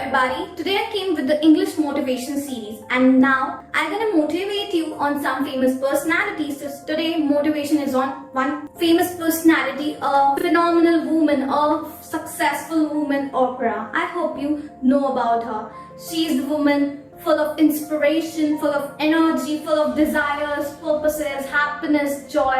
everybody, today I came with the English motivation series and now I'm gonna motivate you on some famous personalities. So today motivation is on one famous personality, a phenomenal woman, a successful woman, Oprah. I hope you know about her. She is the woman full of inspiration, full of energy, full of desires, purposes, happiness, joy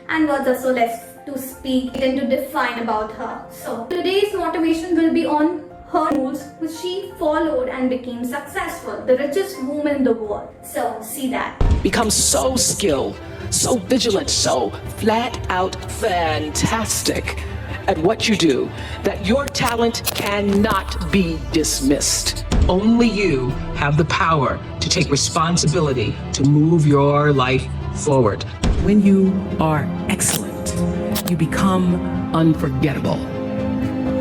and words are so less to speak and to define about her. So today's motivation will be on her rules which she followed and became successful, the richest woman in the world. So see that. Become so skilled, so vigilant, so flat out fantastic at what you do that your talent cannot be dismissed. Only you have the power to take responsibility to move your life forward. When you are excellent, you become unforgettable.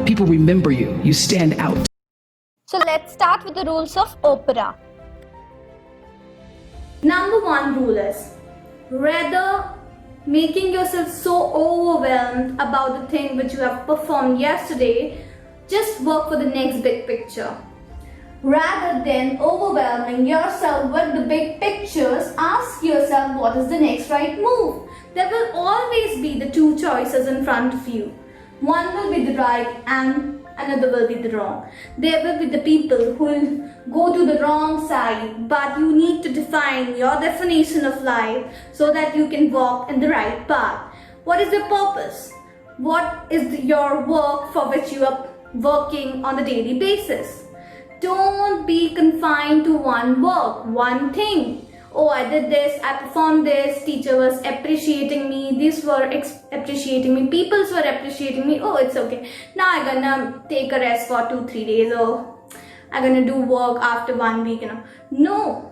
People remember you. You stand out. So let's start with the rules of Oprah. Number one rule is, rather making yourself so overwhelmed about the thing which you have performed yesterday, just work for the next big picture. Rather than overwhelming yourself with the big pictures, ask yourself what is the next right move. There will always be the two choices in front of you. One will be the right and another will be the wrong. There will be the people who will go to the wrong side, but you need to define your definition of life so that you can walk in the right path. What is your purpose? What is your work for which you are working on a daily basis? Don't be confined to one work, one thing. Oh, I did this, I performed this, teacher was appreciating me, these were appreciating me, peoples were appreciating me, oh, it's okay. Now I'm gonna take a rest for 2-3 days, or I'm gonna do work after 1 week, No,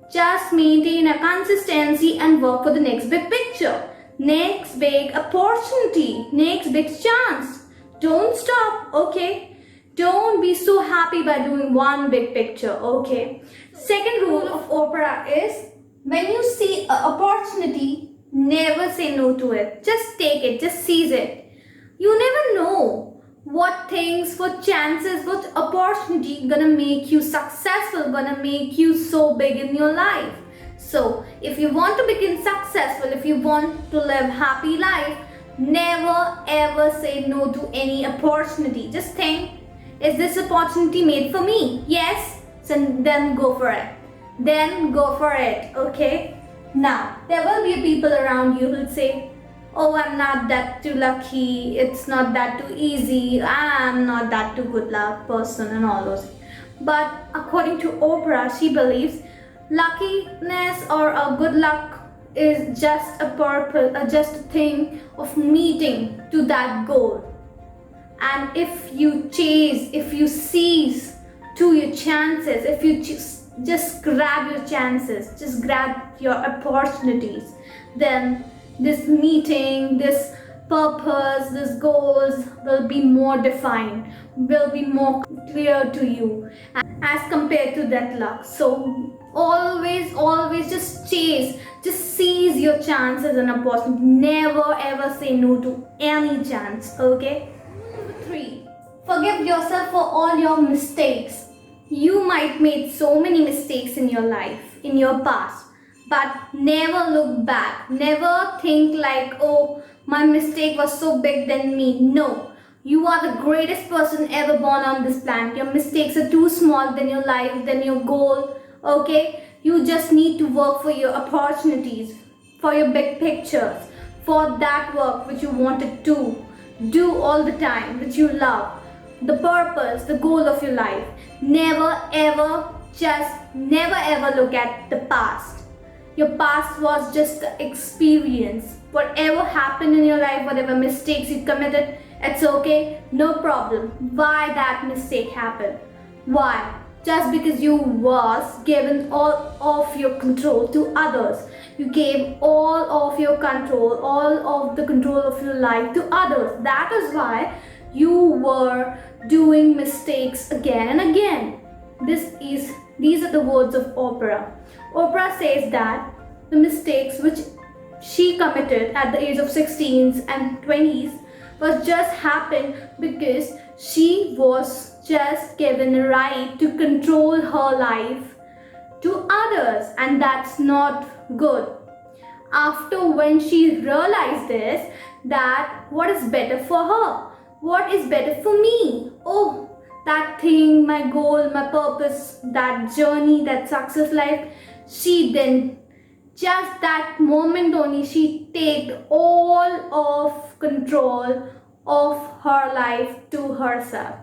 just maintain a consistency and work for the next big picture, next big opportunity, next big chance. Don't stop, okay? Don't be so happy by doing one big picture, okay? Second rule of Oprah is, when you see an opportunity, never say no to it. Just take it, just seize it. You never know what things, what chances, what opportunity gonna make you successful, gonna make you so big in your life. So, if you want to become successful, if you want to live happy life, never ever say no to any opportunity. Just think, is this opportunity made for me? Yes? So then go for it. Then go for it, okay? Now, there will be people around you who will say, oh, I'm not that too lucky, it's not that too easy, I'm not that too good luck person and all those. But according to Oprah, she believes luckiness or a good luck is just a purpose, just a thing of meeting to that goal. And if you chase, if you seize to your chances, if you just grab your chances, just grab your opportunities, then this meeting, this purpose, this goals will be more defined, will be more clear to you as compared to that luck. So always just chase, just seize your chances and opportunities. Never ever say no to any chance, okay? 3. Forgive yourself for all your mistakes. You might made so many mistakes in your life, in your past, but never look back. Never think like, oh, my mistake was so big than me. No, you are the greatest person ever born on this planet. Your mistakes are too small than your life, than your goal, okay? You just need to work for your opportunities, for your big pictures, for that work which you wanted to do all the time, which you love, the purpose, the goal of your life. Never ever look at the past. Your past was just the experience. Whatever happened in your life, whatever mistakes you committed, it's okay, no problem. Why that mistake happened? Why? Just because you was given all of your control to others. You gave all of your control, all of the control of your life to others. That is why you were doing mistakes again and again. These are the words of Oprah. Oprah says that the mistakes which she committed at the age of 16s and 20s was just happened because she was just given a right to control her life to others, and that's not good. After when she realized this, that what is better for her, what is better for me, oh, that thing, my goal, my purpose, that journey, that success life, she then just that moment only she take all of control of her life to herself.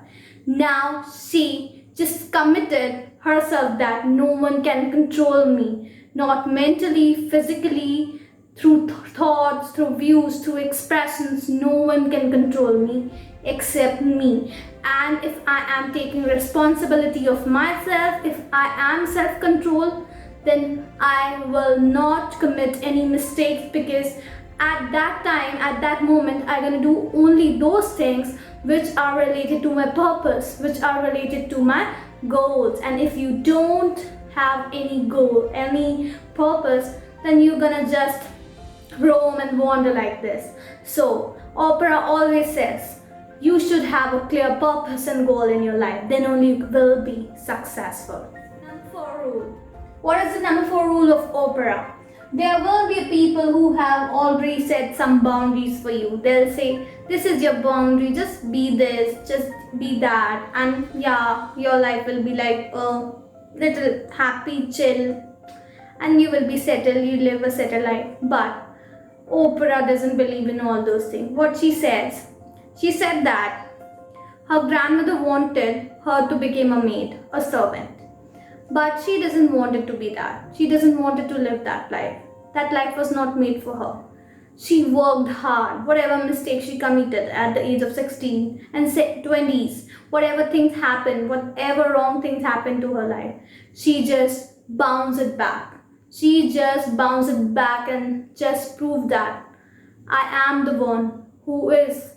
Now she just committed herself that no one can control me, not mentally, physically, through thoughts, through views, through expressions. No one can control me except me. And if I am taking responsibility of myself, if I am self-control, then I will not commit any mistakes, because at that time, at that moment, I'm gonna do only those things which are related to my purpose, which are related to my goals. And if you don't have any goal, any purpose, then you're gonna just roam and wander like this. So Oprah always says you should have a clear purpose and goal in your life, then only you will be successful. Number 4 rule. What is the number 4 rule of Oprah? There will be people who have already set some boundaries for you. They'll say, this is your boundary, just be this, just be that, and yeah, your life will be like a little happy, chill, and you will be settled, you live a settled life. But Oprah doesn't believe in all those things. What she says, she said that her grandmother wanted her to become a maid, a servant. But she doesn't want it to be that. She doesn't want it to live that life. That life was not made for her. She worked hard. Whatever mistakes she committed at the age of 16 and 20s, whatever things happened, whatever wrong things happened to her life, she just bounced it back. She just bounced it back and just proved that I am the one who is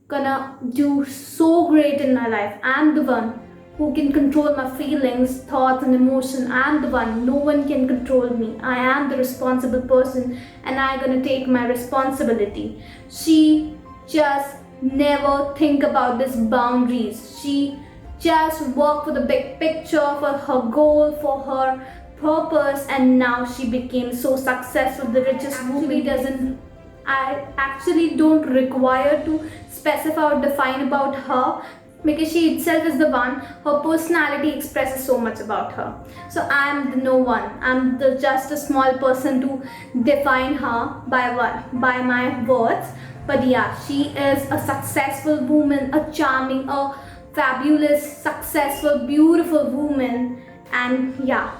gonna do so great in my life. I'm the one who can control my feelings, thoughts and emotion. I'm the one. No one can control me. I am the responsible person and I'm gonna take my responsibility. She just never think about these boundaries. She just worked for the big picture, for her goal, for her purpose, and now she became so successful. The richest woman I actually don't require to specify or define about her, because she itself is the one. Her personality expresses so much about her. So I'm the no one. I'm just a small person to define her by my words. But yeah, she is a successful woman, a charming, a fabulous, successful, beautiful woman. And yeah,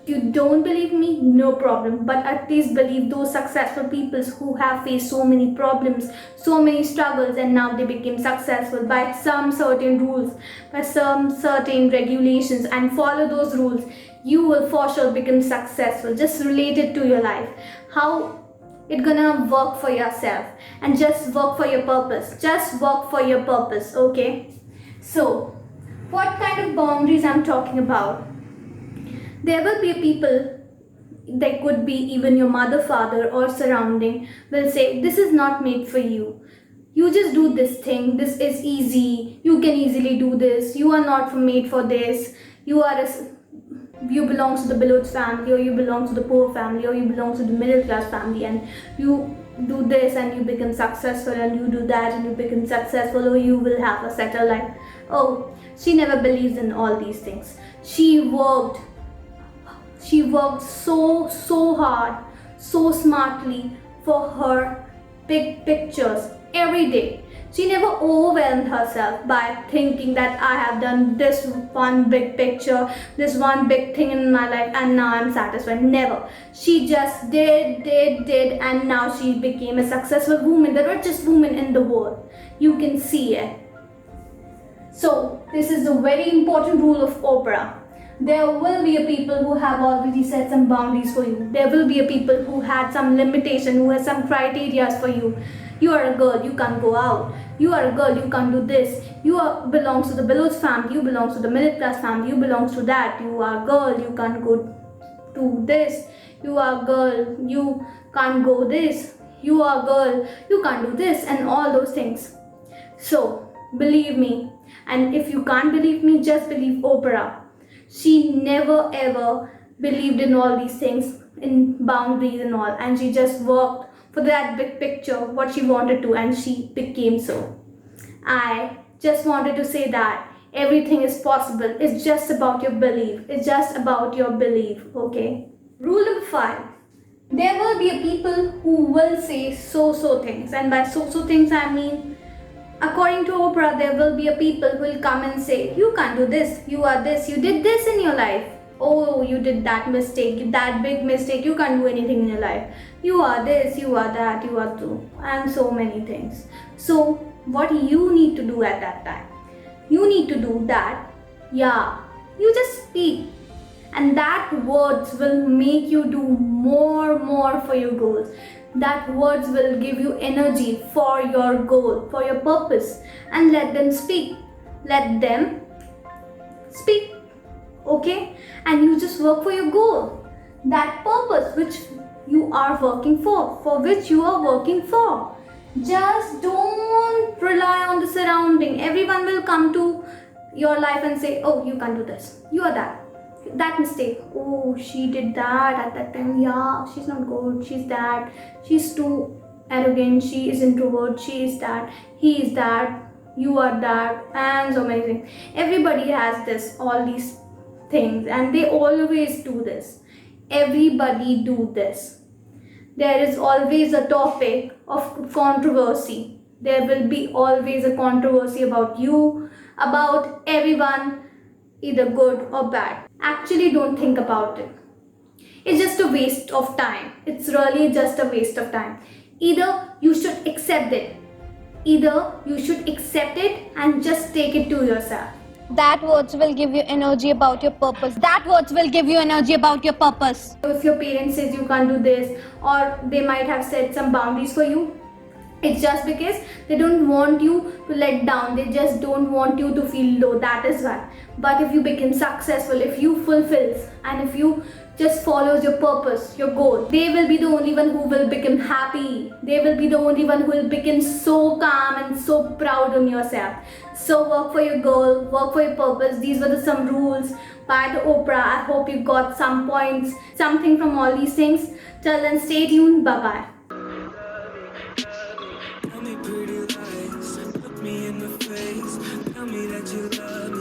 you don't believe me? No problem. But at least believe those successful people who have faced so many problems, so many struggles, and now they became successful by some certain rules, by some certain regulations, and follow those rules. You will for sure become successful. Just relate it to your life. How it's gonna work for yourself, and just work for your purpose. Just work for your purpose, okay? So, what kind of boundaries I'm talking about? There will be people, they could be even your mother, father, or surrounding, will say, this is not made for you. You just do this thing. This is easy. You can easily do this. You are not made for this. You belong to the below family, or you belong to the poor family, or you belong to the middle class family, and you do this and you become successful, and you do that and you become successful, or you will have a settled life. Oh, she never believes in all these things. She worked so hard, so smartly for her big pictures every day. She never overwhelmed herself by thinking that I have done this one big picture, this one big thing in my life, and now I'm satisfied. Never. She just did, and now she became a successful woman, the richest woman in the world. You can see it. So, this is a very important rule of Oprah. There will be a people who have already set some boundaries for you. There will be a people who had some limitation, who has some criteria for you. You are a girl, you can't go out. You are a girl, you can't do this. You belongs to the below family, you belong to the middle class family, you belong to that. You are a girl, you can't go to this. You are a girl, you can't go this. you are a girl, you can't do this, and all those things. So, believe me, and if you can't believe me, just believe Oprah. She never ever believed in all these things, in boundaries and all, and she just worked for that big picture, what she wanted to, and she became so. I just wanted to say that everything is possible. It's just about your belief. It's just about your belief, okay? Rule number 5. There will be a people who will say so things, and by so things I mean, according to Oprah, there will be a people who will come and say, you can't do this, you are this, you did this in your life. Oh, you did that mistake, that big mistake, you can't do anything in your life. You are this, you are that, you are too, and so many things. So, what you need to do at that time? You need to do that, you just speak. And that words will make you do more for your goals. That words will give you energy for your goal, for your purpose. And let them speak. Let them speak. Okay? And you just work for your goal. That purpose which you are working for which you are working for. Just don't rely on the surrounding. Everyone will come to your life and say, oh, you can't do this. You are that mistake. Oh, she did that at that time. Yeah, she's not good. She's that. She's too arrogant. She is introvert. She is that. He is that. You are that. And so many things. Everybody has this, all these things, and they always do this. Everybody do this. There is always a topic of controversy. There will be always a controversy about you, about everyone, either good or bad. Actually, don't think about it. It's just a waste of time. It's really just a waste of time. Either you should accept it. Either you should accept it and just take it to yourself. That words will give you energy about your purpose. That words will give you energy about your purpose. If your parents says you can't do this, or they might have set some boundaries for you, it's just because they don't want you to let down. They just don't want you to feel low. That is why. But if you become successful, if you fulfill, and if you just follows your purpose, your goal, they will be the only one who will become happy. They will be the only one who will become so calm and so proud on yourself. So work for your goal, work for your purpose. These were some rules by the Oprah. I hope you got some points, something from all these things. Till then, stay tuned. Bye-bye. Tell me pretty lies, look me in the face, tell me that you love me.